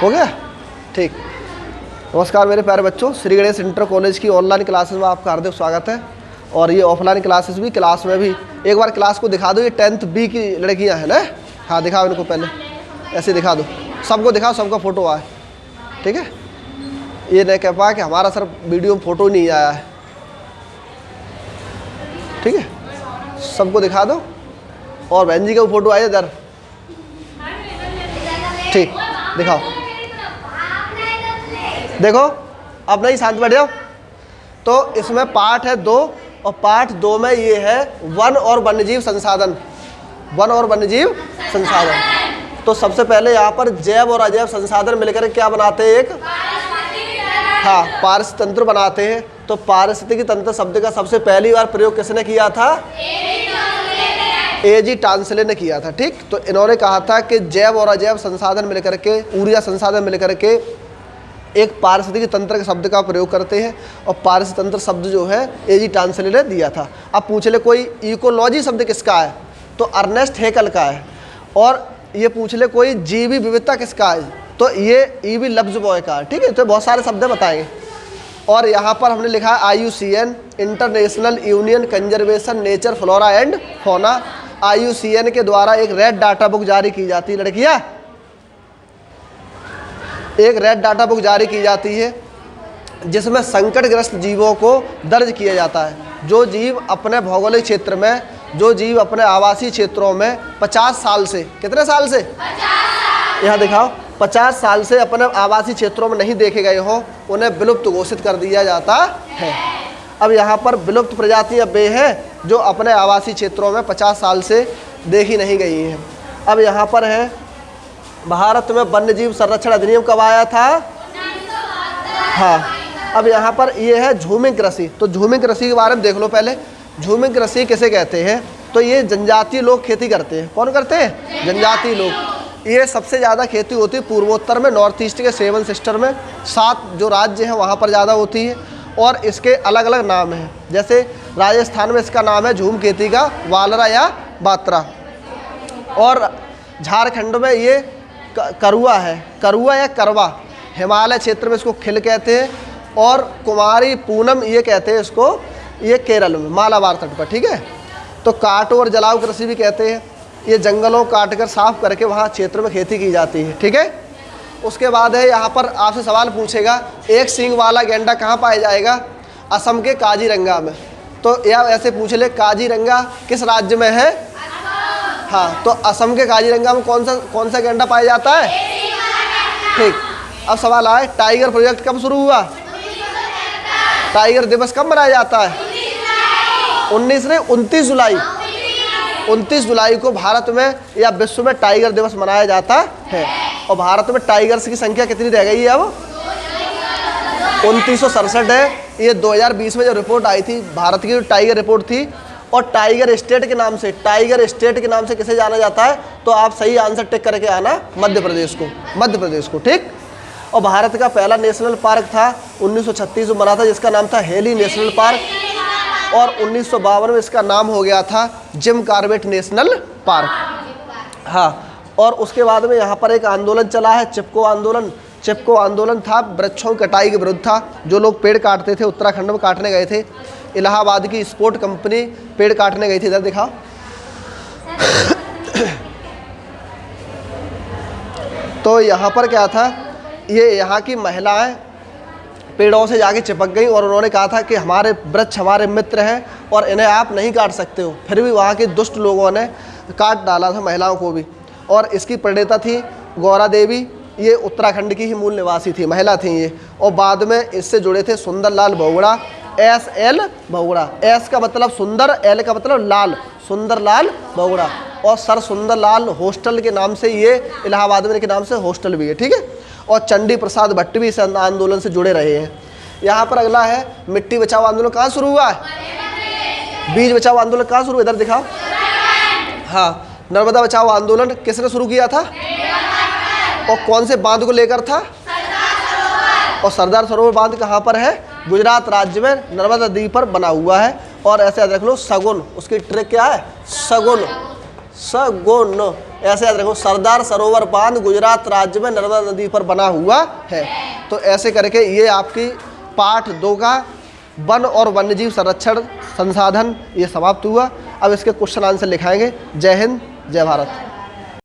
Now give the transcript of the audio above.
हो गया? ठीक। नमस्कार मेरे प्यारे बच्चों, श्री गणेश इंटर कॉलेज की ऑनलाइन क्लासेस में आपका हार्दिक स्वागत है। और ये ऑफलाइन क्लासेस भी, क्लास में भी एक बार क्लास को दिखा दो। ये 10th B की लड़कियां हैं ना? हाँ दिखाओ इनको, पहले ऐसे दिखा दो, सबको दिखाओ, सबका फ़ोटो आए। ठीक है, ये नहीं कह पाया कि हमारा सर वीडियो में फ़ोटो नहीं आया है। ठीक है, सबको दिखा दो। और बहन जी का फ़ोटो आया इधर। ठीक, दिखाओ। देखो अब नहीं, शांत बैठ जाओ। तो इसमें पार्ट है 2 और पार्ट 2 में ये है वन और वन्यजीव संसाधन। वन और वन्यजीव संसाधन। तो सबसे पहले यहाँ पर जैव और अजैव संसाधन मिलकर क्या बनाते हैं? एक हाँ पारिस्थितिक तंत्र बनाते हैं। तो पारिस्थितिक तंत्र शब्द का सबसे पहली बार प्रयोग किसने किया था? A.G. टांसले ने किया था। ठीक, तो इन्होंने कहा था कि जैव और अजैव संसाधन मिलकर के, ऊर्जा संसाधन मिलकर के एक पारिस्थितिक तंत्र के शब्द का प्रयोग करते हैं। और पारिस्थितिक तंत्र शब्द जो है A.G. टांसले ने दिया था। अब पूछ ले कोई इकोलॉजी शब्द किसका है? तो अर्नेस्ट हेकल का है। और ये पूछ ले कोई जीवी विविधता किसका है? तो ये E.V. लफ्ज़बॉय का है। ठीक है, तो बहुत सारे शब्द बताएंगे। और यहाँ पर हमने लिखा है IUCN, international union conservation nature flora and fauna. IUCN के द्वारा एक रेड डाटा बुक जारी की जाती है। लड़कियाँ, एक रेड डाटा बुक जारी की जाती है जिसमें संकटग्रस्त जीवों को दर्ज किया जाता है। जो जीव अपने भौगोलिक क्षेत्र में, जो जीव अपने आवासीय क्षेत्रों में 50 साल से, कितने साल से? 50 यहाँ दिखाओ, 50 साल से अपने आवासीय क्षेत्रों में नहीं देखे गए हो, उन्हें विलुप्त घोषित कर दिया जाता है। अब यहाँ पर विलुप्त प्रजातियाँ वे हैं जो अपने आवासीय क्षेत्रों में 50 साल से देखी नहीं गई हैं। अब यहाँ पर है भारत में वन्यजीव संरक्षण अधिनियम कब आया था? हाँ, अब यहाँ पर ये है झूमिंग कृषि। तो झूमिंग कृषि के बारे में देख लो पहले। झूमिंग कृषि किसे कहते हैं? तो ये जनजातीय लोग खेती करते हैं। कौन करते हैं? जनजातीय लोग। ये सबसे ज़्यादा खेती होती है पूर्वोत्तर में, नॉर्थ ईस्ट के 7 सिस्टर में, 7 जो राज्य हैं वहाँ पर ज़्यादा होती है। और इसके अलग अलग नाम हैं। जैसे राजस्थान में इसका नाम है झूम खेती का वालरा या बात्रा। और झारखंड में ये करुआ है, करुआ या करवा। हिमालय क्षेत्र में इसको खिल कहते हैं। और कुमारी पूनम ये कहते हैं इसको, ये केरल में मालाबार तट पर। ठीक है, तो काटो और जलाऊ कृषि भी कहते हैं। ये जंगलों काट कर साफ करके वहाँ क्षेत्र में खेती की जाती है। ठीक है, उसके बाद है यहाँ पर आपसे सवाल पूछेगा, एक सींग वाला गैंडा कहाँ पाया जाएगा? असम के काजीरंगा में। तो या ऐसे पूछ ले, काजीरंगा किस राज्य में है? हाँ, तो असम के काजीरंगा में कौन सा गैंडा पाया जाता है? ठीक, अब सवाल आए, टाइगर प्रोजेक्ट कब शुरू हुआ? टाइगर दिवस कब मनाया जाता है? 29 जुलाई। 29 जुलाई को भारत में या विश्व में टाइगर दिवस मनाया जाता है। और भारत में टाइगर्स की संख्या कितनी रह गई है अब? 2967 है। ये 2020 में जो रिपोर्ट आई थी, भारत की जो टाइगर रिपोर्ट थी। और टाइगर स्टेट के नाम से, टाइगर स्टेट के नाम से किसे जाना जाता है? तो आप सही आंसर टिक करके आना, मध्य प्रदेश को, मध्य प्रदेश को। ठीक, और भारत का पहला नेशनल पार्क था 1936 में बना था, जिसका नाम था हेली नेशनल पार्क। और 1952 में इसका नाम हो गया था जिम कॉर्बेट नेशनल पार्क। हाँ, और उसके बाद में यहाँ पर एक आंदोलन चला है, चिपको आंदोलन। चिपको आंदोलन था वृक्षों की कटाई के विरुद्ध था। जो लोग पेड़ काटते थे, उत्तराखंड में काटने गए थे। इलाहाबाद की स्पोर्ट कंपनी पेड़ काटने गई थी। इधर दिखाओ। तो यहाँ पर क्या था, ये यहाँ की महिलाएं पेड़ों से जाके चिपक गई और उन्होंने कहा था कि हमारे वृक्ष हमारे मित्र हैं और इन्हें आप नहीं काट सकते हो। फिर भी वहाँ के दुष्ट लोगों ने काट डाला था महिलाओं को भी। और इसकी प्रणेता थी गौरा देवी। ये उत्तराखंड की ही मूल निवासी थी, महिला थी ये। और बाद में इससे जुड़े थे सुंदरलाल बहुगुणा, SL बहुगुणा। S का मतलब सुंदर, L का मतलब लाल, सुंदरलाल बहुगुणा। और सर सुंदरलाल हॉस्टल के नाम से ये इलाहाबाद में के नाम से हॉस्टल भी है। ठीक है, और चंडी प्रसाद भट्ट भी इस आंदोलन से जुड़े रहे हैं। यहाँ पर अगला है मिट्टी बचाओ आंदोलन कहाँ शुरू हुआ है? बीज बचाओ आंदोलन कहाँ शुरू? इधर दिखाओ। हाँ, नर्मदा बचाओ आंदोलन किसने शुरू किया था? और कौन से बांध को लेकर था? और सरदार सरोवर बांध कहाँ पर है? गुजरात राज्य में नर्मदा नदी पर बना हुआ है। और ऐसे याद रख लो, सगुन, उसकी ट्रिक क्या है? सगुन, सगुन ऐसे याद रखो, सरदार सरोवर बांध गुजरात राज्य में नर्मदा नदी पर बना हुआ है। तो ऐसे करके ये आपकी पाठ 2 का वन और वन्यजीव संरक्षण संसाधन ये समाप्त हुआ। अब इसके क्वेश्चन आंसर लिखाएंगे। जय हिंद, जय भारत।